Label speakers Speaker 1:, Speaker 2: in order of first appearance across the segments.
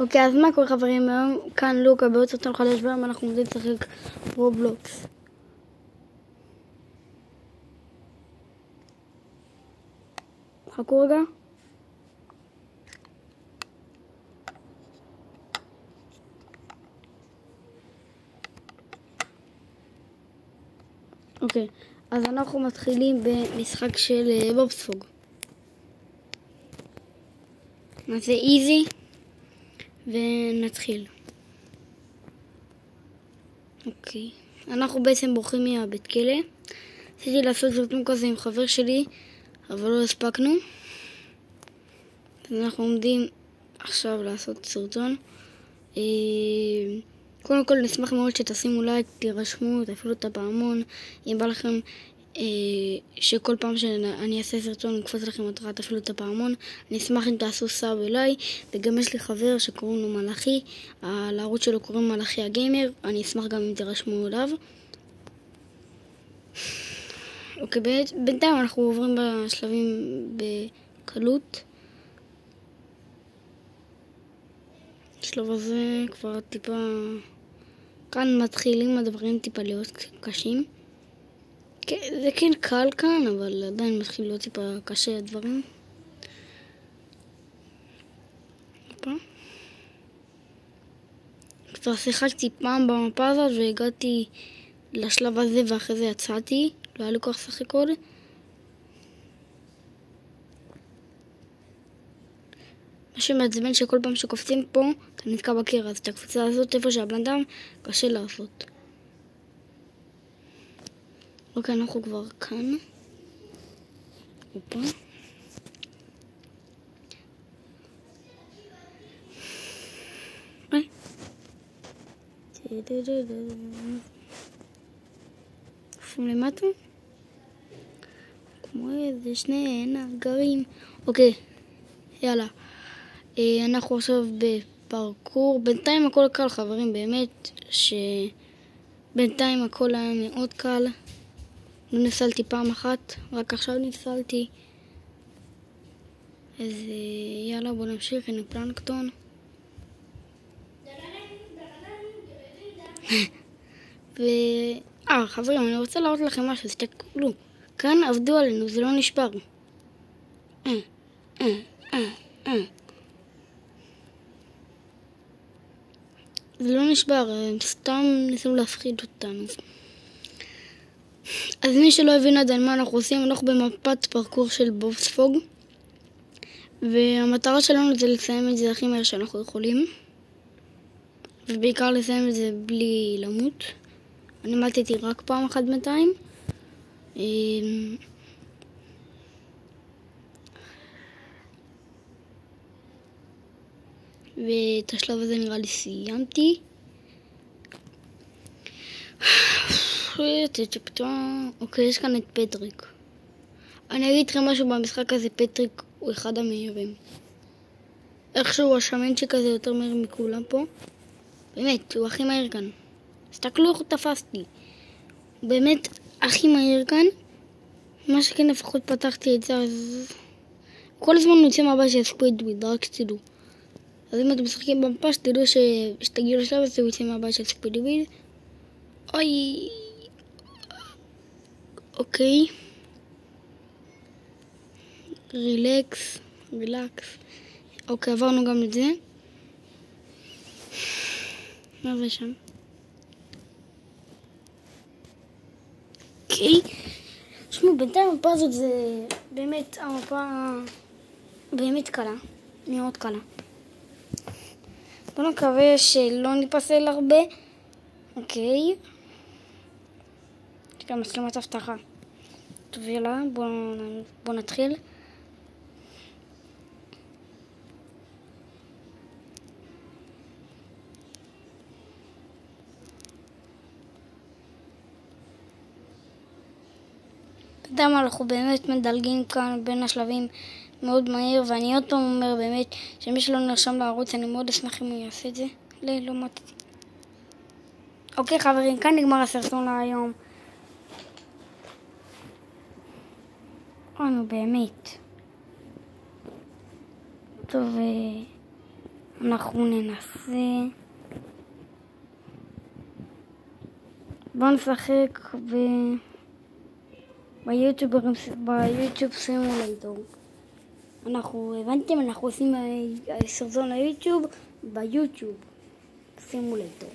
Speaker 1: אוקיי, אז מה קורה חברים היום? כאן לוקה בעוד סרטון חדש והיום אנחנו עומדים לשחק רובלוקס. חכו רגע. אוקיי, אז אנחנו מתחילים במשחק של בובספוג. נעשה איזי ונתחיל. אוקיי, אנחנו בעצם בורחים מהבית כלא. רציתי לעשות סרטון כזה עם חבר שלי, אבל לא הספקנו. אז אנחנו עומדים עכשיו לעשות סרטון. קודם כל נשמח מאוד שתשימו לייק, תירשמו, תפעילו את הפעמון. אם בא לכם שכל פעם שאני אעשה סרטון נקפוץ לכם התראה, תפעילו את הפעמון. אני אשמח אם תעשו סאב אליי. וגם יש לי חבר שקוראים לו מלאכי, לערוץ שלו קוראים מלאכי הגיימר. אני אשמח גם אם תירשמו אליו. אוקיי, בינתיים אנחנו עוברים בשלבים בקלות. בשלב הזה כבר טיפה, כאן מתחילים הדברים טיפה להיות קשים. זה כן קל כאן, אבל עדיין מתחיל להיות טיפה קשה הדברים. כבר שיחקתי פעם במפה הזאת והגעתי לשלב הזה ואחרי זה יצאתי, לא היה לי כוח לשחק עוד. מה שמעצבן שכל פעם שקופצים פה אתה נתקע בקיר, אז את הקפיצה הזאת איפה שהבן אדם קשה לעשות. אוקיי, אנחנו כבר כאן. אופה. עפים למטה כמו איזה שני נגרים. אוקיי, יאללה, אנחנו עכשיו בפרקור. בינתיים הכל קל חברים, באמת שבינתיים הכל היה מאוד קל. לא נפסלתי פעם אחת, רק עכשיו נפסלתי. אז יאללה, בוא נמשיך. הנה פלנקטון. חברים, אני רוצה להראות לכם משהו, תסתכלו. כאן עבדו עלינו, זה לא נשבר. זה לא נשבר, הם סתם ניסו להפחיד אותנו. אז מי שלא הבין עדיין מה אנחנו עושים, אנחנו במפת פרקור של בובספוג. והמטרה שלנו זה לסיים את זה הכי מהר שאנחנו יכולים. ובעיקר לסיים את זה בלי למות. אני מתתי רק פעם אחת בינתיים. ואת השלב הזה נראה לי סיימתי. אוקיי, יש כאן את פטריק. אני אגיד לכם משהו במשחק הזה, פטריק הוא אחד המהירים. איכשהו השמנצ'יק הזה יותר מהיר מכולם פה. באמת, הוא הכי מהיר כאן. תסתכלו איך הוא תפס לי. הוא באמת הכי מהיר כאן. מה שכן לפחות פתחתי את זה, אז כל הזמן הוא יוצא מהבא של סקווידוויד, רק שתדעו. אז אם אתם משחקים במפה, שתדעו שתגיעו לשלב הזה, הוא יוצא מהבא של סקווידוויד. אוי. אוקיי. רילקס. אוקיי, עברנו גם את זה. מה זה שם? אוקיי. תשמעו, בינתיים המפה הזאת זה באמת המפה באמת קלה. מאוד קלה. בוא נקווה שלא ניפסל הרבה. אוקיי. יש גם מצלמת הבטחה. טוב, יאללה, בוא נתחיל. בינתיים אנחנו באמת מדלגים כאן בין השלבים מאוד מהיר, ואני עוד פעם אומר באמת שמי שלא נרשם לערוץ אני מאוד אשמח אם הוא יעשה את זה. לא מתתי. אוקיי חברים, כאן נגמר הסרטון להיום. נו באמת. טוב, אנחנו ננסה. בואו נשחק ביוטיוב סימולטור. הבנתם, אנחנו עושים סרטון ליוטיוב ביוטיוב סימולטור.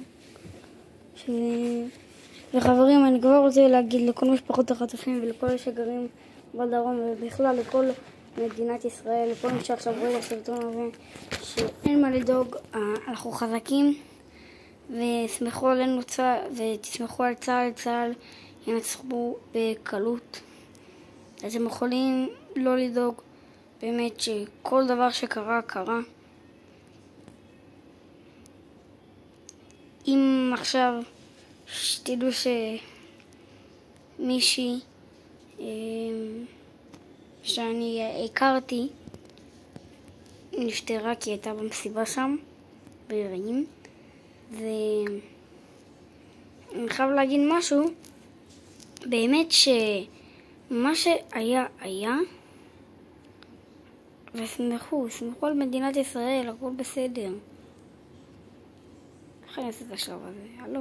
Speaker 1: וחברים, אני כבר רוצה להגיד לכל משפחות החטופים ולכל אלה שגרים בדרום ובכלל לכל מדינת ישראל, לכל מי שעכשיו רואה את הסרטון הזה, שאין מה לדאוג, אנחנו חזקים, וסמכו עלינו ותסמכו על צה"ל ינצחו בקלות. אז הם יכולים לא לדאוג, באמת שכל דבר שקרה, קרה. אם עכשיו שתדעו שמישהי שאני הכרתי נפטרה כי הייתה במסיבה שם ברעים, ואני חייב להגיד משהו, באמת שמה שהיה היה, וסמכו על מדינת ישראל, הכל בסדר. איך אני אעשה את השלב הזה? הלו?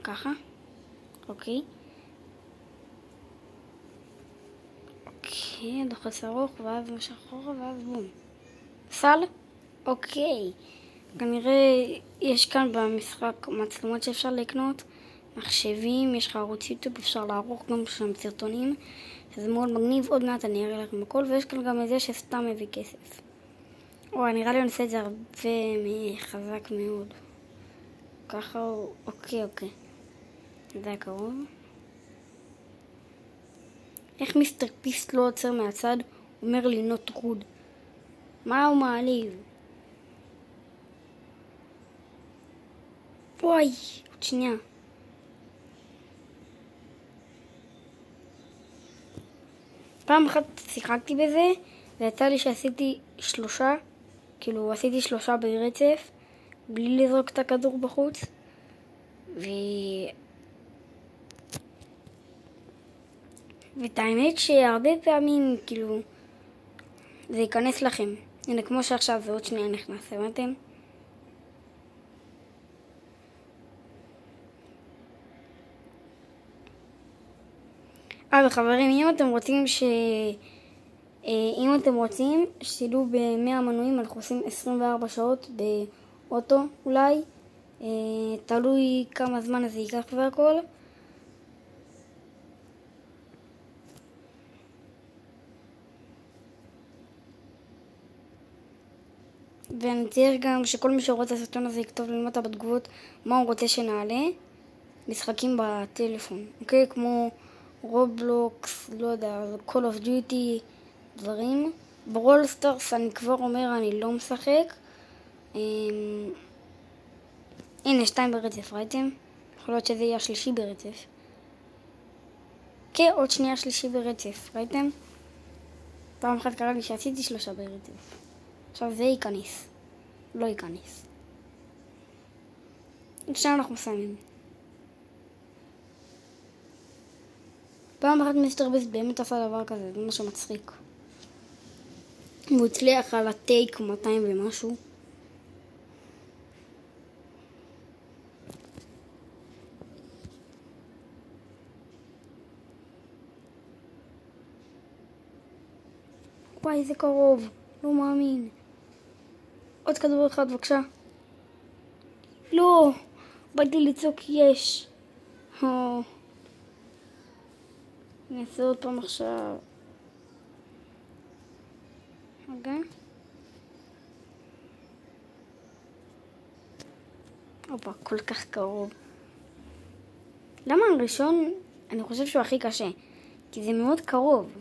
Speaker 1: ככה? אוקיי. אוקיי, דוחס ארוך, ואז משך אחורה, ואז בום. סל? אוקיי. כנראה יש כאן במשחק מצלמות שאפשר לקנות, מחשבים, יש לך ערוץ יוטיוב, אפשר לערוך גם שם סרטונים, שזה מאוד מגניב. עוד מעט אני אראה לכם הכל, ויש כאן גם את זה שסתם מביא כסף. נראה לי אני עושה את זה הרבה חזק מאוד. ככה, אוקיי. זה היה קרוב. איך מיסטר פיסט לא עוצר מהצד, אומר לי not good. מה הוא מעליב? וואי, עוד שנייה. פעם אחת שיחקתי בזה, ויצא לי שעשיתי שלושה ברצף, בלי לזרוק את הכדור בחוץ. ואת האמת שהרבה פעמים, זה ייכנס לכם. הנה, כמו שעכשיו, ועוד שנייה נכנס, הבנתם? וחברים, אם אתם רוצים שתדעו ב100 מנויים, אנחנו עושים 24 שעות באוטו אולי, תלוי כמה זמן זה ייקח והכל. ואני צריך גם שכל מי שרואה את הסרטון הזה יכתוב למטה בתגובות מה הוא רוצה שנעלה. משחקים בטלפון, אוקיי? כמו רובלוקס, לא יודע, Call of Duty, דברים. ברול סטארס אני כבר אומר, אני לא משחק. הנה, 2 ברצף, ראיתם? יכול להיות שזה יהיה השלישי ברצף. כן, עוד שנייה שלישי ברצף, ראיתם? פעם אחת קרה לי שעשיתי 3 ברצף. עכשיו זה ייכנס, לא ייכנס. עכשיו אנחנו מסיימים. פעם אחת מיסטר ביסט באמת עשה דבר כזה, זה משהו מצחיק. הוא הצליח על הטייק 200 ומשהו. וואי, זה קרוב, לא מאמין. עוד כדור אחד בבקשה. לא, באתי לצעוק יש. אני אעשה עוד פעם עכשיו. אוקיי. אופה, כל כך קרוב. למה הראשון, אני חושב שהוא הכי קשה? כי זה מאוד קרוב.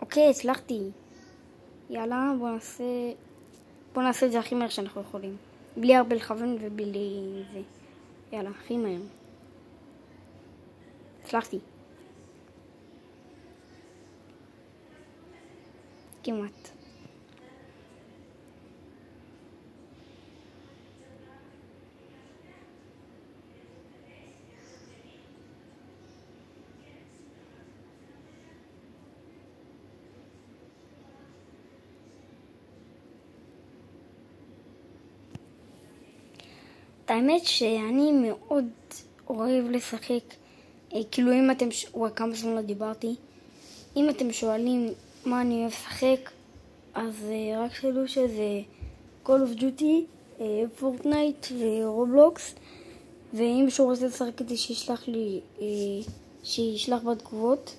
Speaker 1: אוקיי, הצלחתי. יאללה, בוא נעשה את זה הכי מהר שאנחנו יכולים. בלי הרבה לכוון ובלי זה. יאללה, הכי מהר. הצלחתי. כמעט. האמת שאני מאוד אוהב לשחק, כאילו אם אתם, כמה זמן לא דיברתי, אם אתם שואלים מה אני אוהב לשחק, אז רק שתדעו שזה Call of Duty, פורטנייט ורובלוקס, ואם שהוא רוצה לשחק את זה שישלח בתגובות,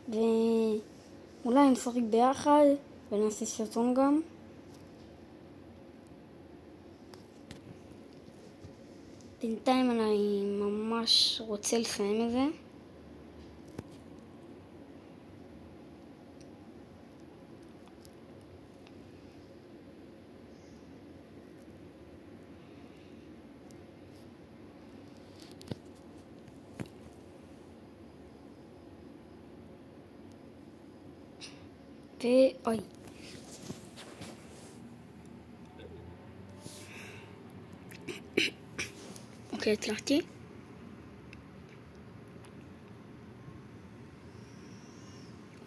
Speaker 1: ואולי נשחק ביחד ונעשה סרטון גם. בינתיים אני ממש רוצה לסיים את זה. אוי. אוקיי, הצלחתי.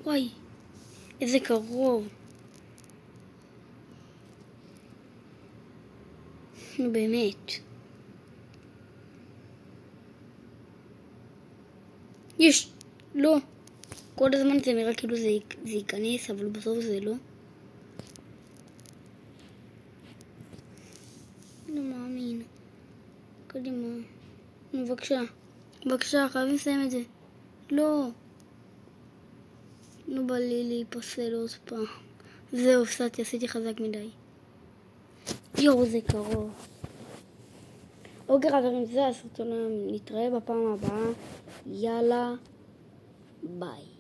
Speaker 1: וואי, איזה קרוב. נו באמת. יש, לא. כל הזמן זה נראה כאילו זה ייכנס, אבל בסוף זה לא. לא מאמין. קדימה. נו, בבקשה. בבקשה, חייבים לסיים את זה. לא. לא בא לי להיפסל עוד פעם. זהו, הפסדתי, עשיתי חזק מדי. יואו, זה קרוב. אוקיי חברים, זה הסרטון, נתראה בפעם הבאה. יאללה, ביי.